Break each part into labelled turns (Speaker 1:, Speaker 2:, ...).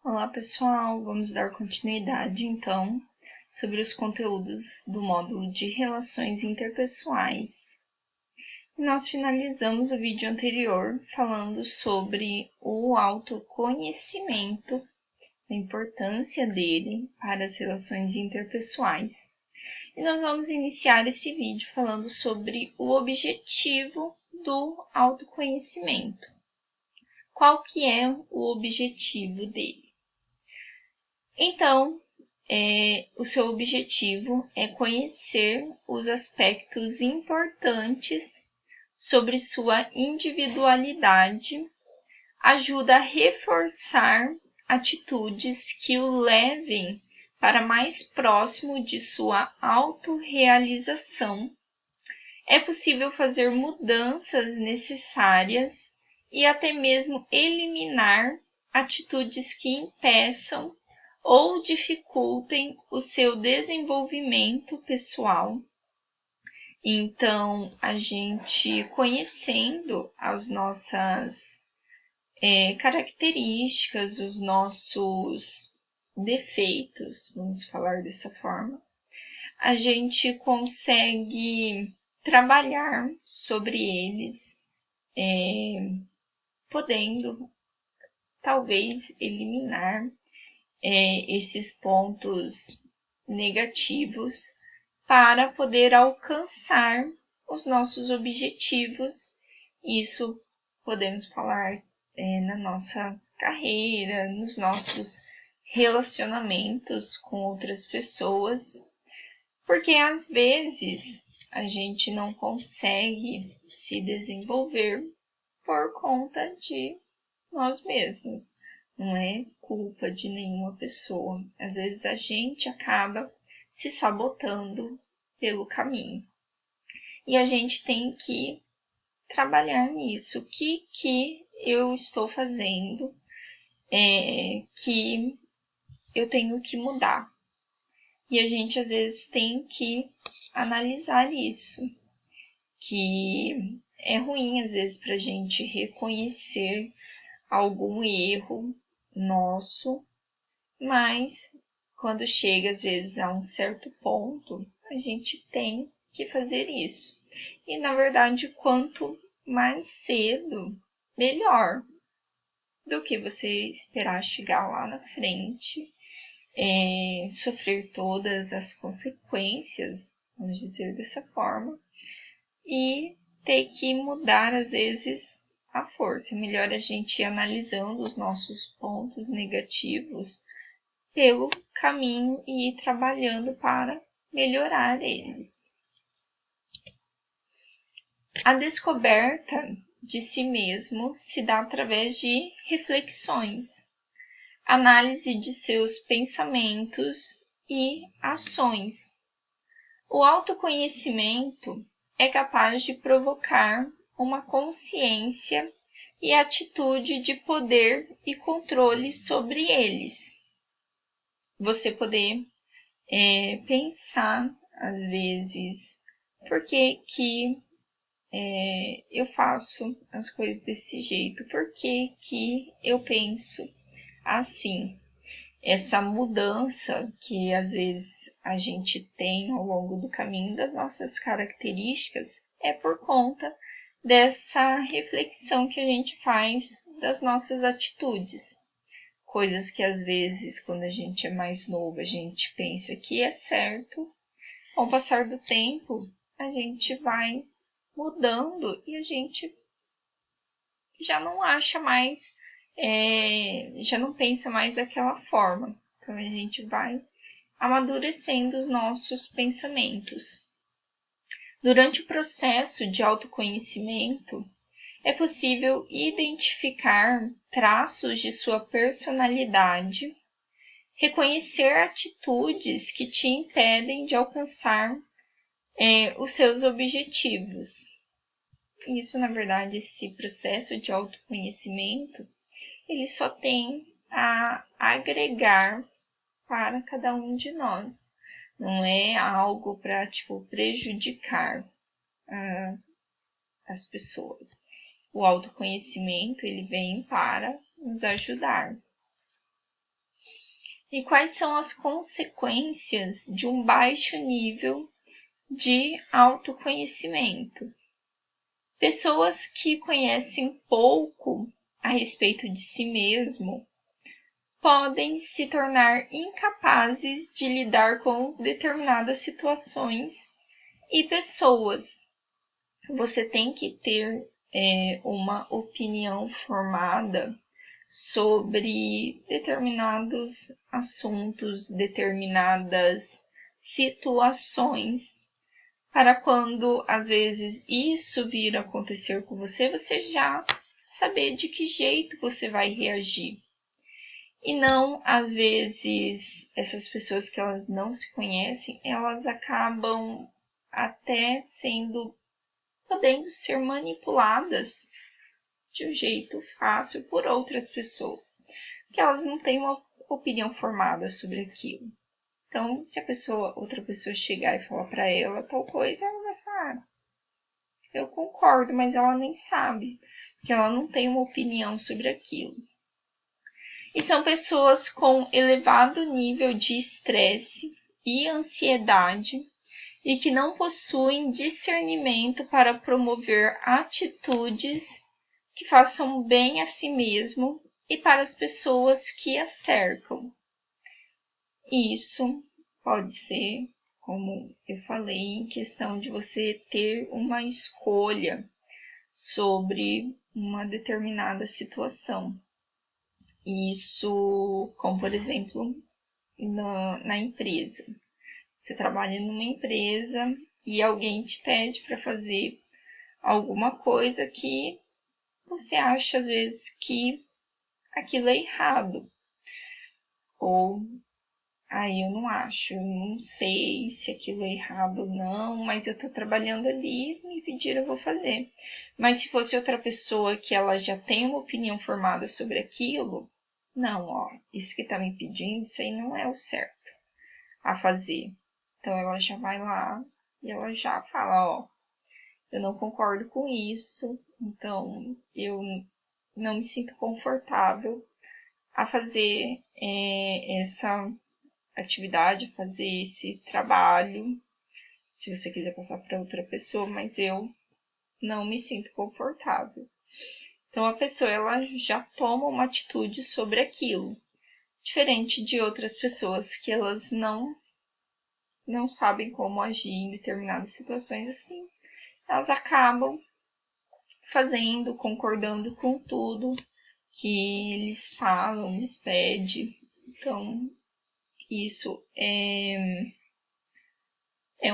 Speaker 1: Olá pessoal, vamos dar continuidade então sobre os conteúdos do módulo de Relações Interpessoais. Nós finalizamos o vídeo anterior falando sobre o autoconhecimento, a importância dele para as relações interpessoais. E nós vamos iniciar esse vídeo falando sobre o objetivo do autoconhecimento. Qual que é o objetivo dele? Então, o seu objetivo é conhecer os aspectos importantes sobre sua individualidade, ajuda a reforçar atitudes que o levem para mais próximo de sua autorrealização. É possível fazer mudanças necessárias e até mesmo eliminar atitudes que impeçam ou dificultem o seu desenvolvimento pessoal. Então, a gente conhecendo as nossas características, os nossos defeitos, vamos falar dessa forma, a gente consegue trabalhar sobre eles, podendo talvez eliminar esses pontos negativos para poder alcançar os nossos objetivos. Isso podemos falar na nossa carreira, nos nossos relacionamentos com outras pessoas, porque às vezes a gente não consegue se desenvolver por conta de nós mesmos. Não é culpa de nenhuma pessoa. Às vezes a gente acaba se sabotando pelo caminho. E a gente tem que trabalhar nisso. O que eu estou fazendo que eu tenho que mudar? E a gente às vezes tem que analisar isso. Que é ruim às vezes para a gente reconhecer algum erro nosso, mas quando chega às vezes a um certo ponto, a gente tem que fazer isso. E na verdade, quanto mais cedo, melhor, do que você esperar chegar lá na frente, sofrer todas as consequências, vamos dizer dessa forma, e ter que mudar às vezes a força. É melhor a gente ir analisando os nossos pontos negativos pelo caminho e ir trabalhando para melhorar eles. A descoberta de si mesmo se dá através de reflexões, análise de seus pensamentos e ações. O autoconhecimento é capaz de provocar uma consciência e atitude de poder e controle sobre eles. Você poder pensar, às vezes, por que eu faço as coisas desse jeito? Por que eu penso assim? Essa mudança que às vezes a gente tem ao longo do caminho das nossas características é por conta dessa reflexão que a gente faz das nossas atitudes. Coisas que às vezes, quando a gente é mais novo, a gente pensa que é certo. Ao passar do tempo, a gente vai mudando e a gente já não acha mais, já não pensa mais daquela forma. Então a gente vai amadurecendo os nossos pensamentos. Durante o processo de autoconhecimento, é possível identificar traços de sua personalidade, reconhecer atitudes que te impedem de alcançar os seus objetivos. Isso, na verdade, esse processo de autoconhecimento, ele só tem a agregar para cada um de nós. Não é algo para prejudicar as pessoas. O autoconhecimento, ele vem para nos ajudar. E quais são as consequências de um baixo nível de autoconhecimento? Pessoas que conhecem pouco a respeito de si mesmo podem se tornar incapazes de lidar com determinadas situações e pessoas. Você tem que ter uma opinião formada sobre determinados assuntos, determinadas situações, para quando às vezes isso vir a acontecer com você, você já saber de que jeito você vai reagir. E não, às vezes, essas pessoas que elas não se conhecem, elas acabam até podendo ser manipuladas de um jeito fácil por outras pessoas, que elas não têm uma opinião formada sobre aquilo. Então, se outra pessoa chegar e falar para ela tal coisa, ela vai falar, eu concordo, mas ela nem sabe, porque ela não tem uma opinião sobre aquilo. E são pessoas com elevado nível de estresse e ansiedade e que não possuem discernimento para promover atitudes que façam bem a si mesmo e para as pessoas que a cercam. Isso pode ser, como eu falei, em questão de você ter uma escolha sobre uma determinada situação. Isso, como por exemplo, na empresa. Você trabalha numa empresa e alguém te pede para fazer alguma coisa que você acha às vezes que aquilo é errado. Ou aí eu não acho, eu não sei se aquilo é errado ou não, mas eu tô trabalhando ali, me pediram, eu vou fazer. Mas se fosse outra pessoa que ela já tem uma opinião formada sobre aquilo, não, ó, isso que tá me pedindo, isso aí não é o certo a fazer. Então ela já vai lá e ela já fala, ó, eu não concordo com isso, então eu não me sinto confortável a fazer essa atividade, a fazer esse trabalho, se você quiser passar para outra pessoa, mas eu não me sinto confortável. Então a pessoa ela já toma uma atitude sobre aquilo, diferente de outras pessoas que elas não sabem como agir em determinadas situações assim. Elas acabam fazendo, concordando com tudo que eles falam, eles pedem. Então, isso é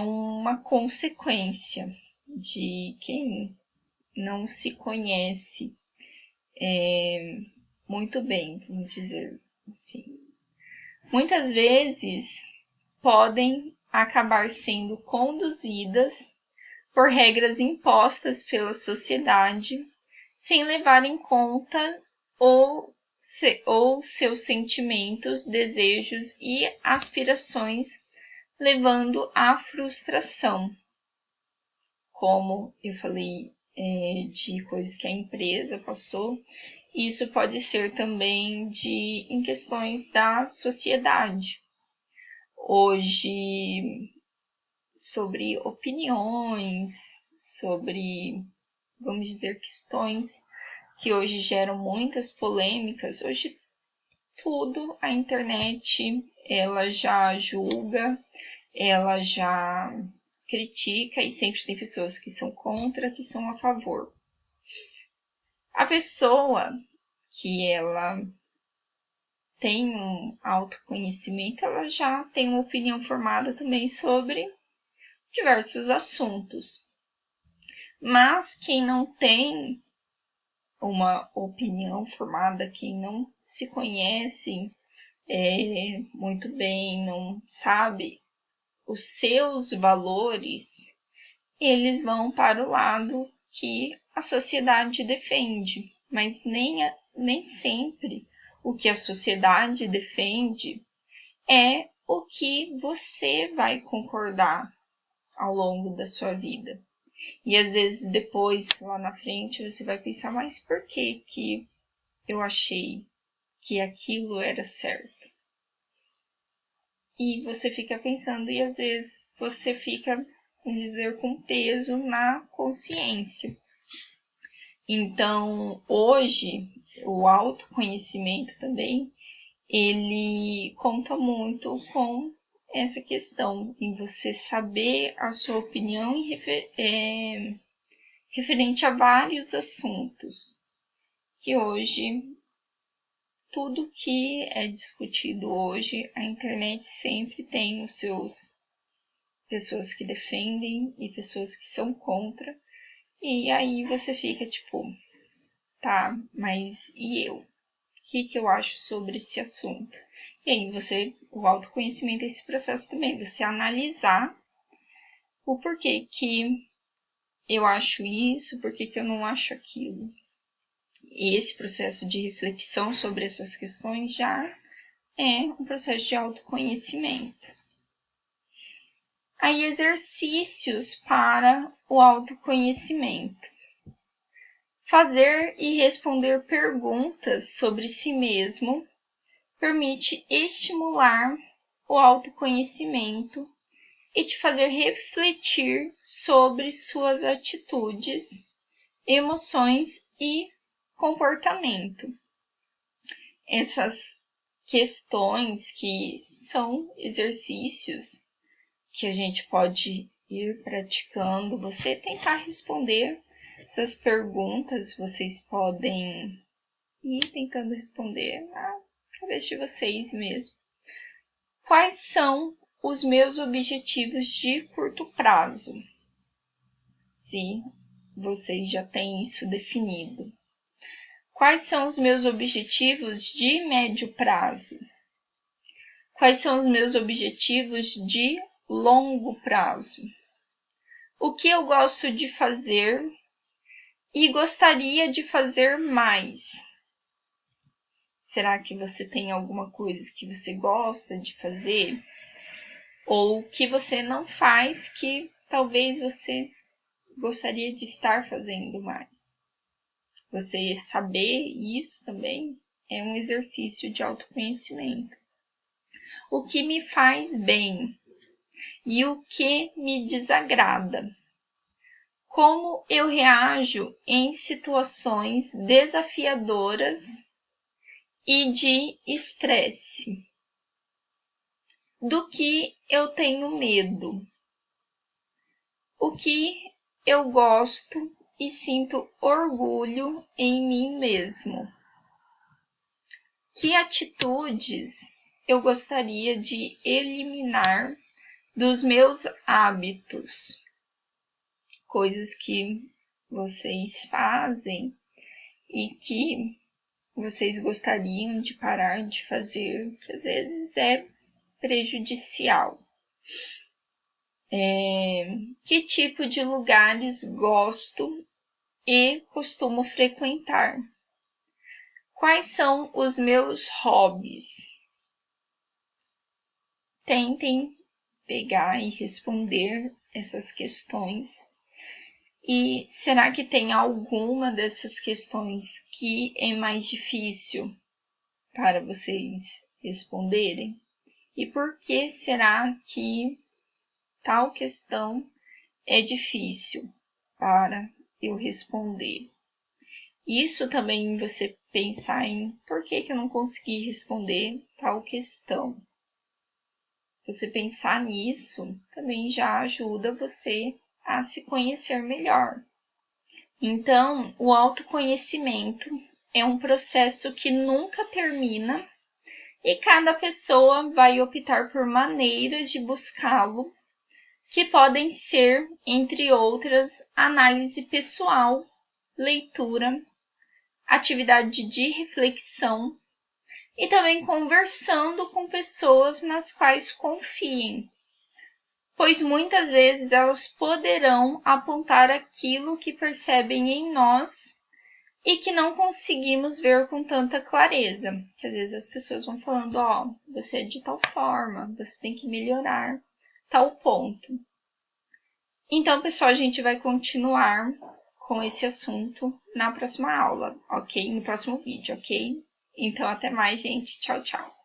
Speaker 1: uma consequência de quem não se conhece muito bem, vamos dizer assim. Muitas vezes podem acabar sendo conduzidas por regras impostas pela sociedade, sem levar em conta ou seus sentimentos, desejos e aspirações, levando à frustração. Como eu falei de coisas que a empresa passou, isso pode ser também em questões da sociedade. Hoje, sobre opiniões, sobre, vamos dizer, questões que hoje geram muitas polêmicas. Hoje tudo a internet ela já julga, ela já critica e sempre tem pessoas que são contra, que são a favor. A pessoa que ela tem um autoconhecimento, ela já tem uma opinião formada também sobre diversos assuntos. Mas quem não tem uma opinião formada, quem não se conhece muito bem, não sabe os seus valores, eles vão para o lado que a sociedade defende, mas nem sempre o que a sociedade defende é o que você vai concordar ao longo da sua vida. E às vezes depois, lá na frente, você vai pensar, mas por que eu achei que aquilo era certo? e você fica pensando e às vezes você fica, vamos dizer, com peso na consciência. Então, hoje, o autoconhecimento também, ele conta muito com essa questão em você saber a sua opinião referente a vários assuntos, que hoje, tudo que é discutido hoje, a internet sempre tem os seus pessoas que defendem e pessoas que são contra, e aí você fica tipo, tá, mas e eu? O que eu acho sobre esse assunto? E aí o autoconhecimento é esse processo também, você analisar o porquê que eu acho isso, porquê que eu não acho aquilo. E esse processo de reflexão sobre essas questões já é um processo de autoconhecimento. Aí, exercícios para o autoconhecimento. Fazer e responder perguntas sobre si mesmo permite estimular o autoconhecimento e te fazer refletir sobre suas atitudes, emoções e comportamento. Essas questões que são exercícios que a gente pode ir praticando, você tentar responder essas perguntas, vocês podem ir tentando responder através de vocês mesmos. Quais são os meus objetivos de curto prazo? Se vocês já têm isso definido. Quais são os meus objetivos de médio prazo? Quais são os meus objetivos de longo prazo? O que eu gosto de fazer e gostaria de fazer mais? Será que você tem alguma coisa que você gosta de fazer? Ou que você não faz que talvez você gostaria de estar fazendo mais? Você saber isso também é um exercício de autoconhecimento. O que me faz bem e o que me desagrada? Como eu reajo em situações desafiadoras e de estresse? Do que eu tenho medo? O que eu gosto e sinto orgulho em mim mesmo? Que atitudes eu gostaria de eliminar dos meus hábitos? Coisas que vocês fazem e que vocês gostariam de parar de fazer, que às vezes é prejudicial. Que tipo de lugares gosto e costumo frequentar? Quais são os meus hobbies? Tentem pegar e responder essas questões. E será que tem alguma dessas questões que é mais difícil para vocês responderem? E por que será que tal questão é difícil para eu responder? Isso também você pensar em por que eu não consegui responder tal questão. Você pensar nisso também já ajuda você a se conhecer melhor. Então, o autoconhecimento é um processo que nunca termina e cada pessoa vai optar por maneiras de buscá-lo, que podem ser, entre outras, análise pessoal, leitura, atividade de reflexão e também conversando com pessoas nas quais confiem, pois muitas vezes elas poderão apontar aquilo que percebem em nós e que não conseguimos ver com tanta clareza. Que às vezes as pessoas vão falando, você é de tal forma, você tem que melhorar tal ponto. Então, pessoal, a gente vai continuar com esse assunto na próxima aula, ok? No próximo vídeo, ok? Então, até mais, gente. Tchau, tchau.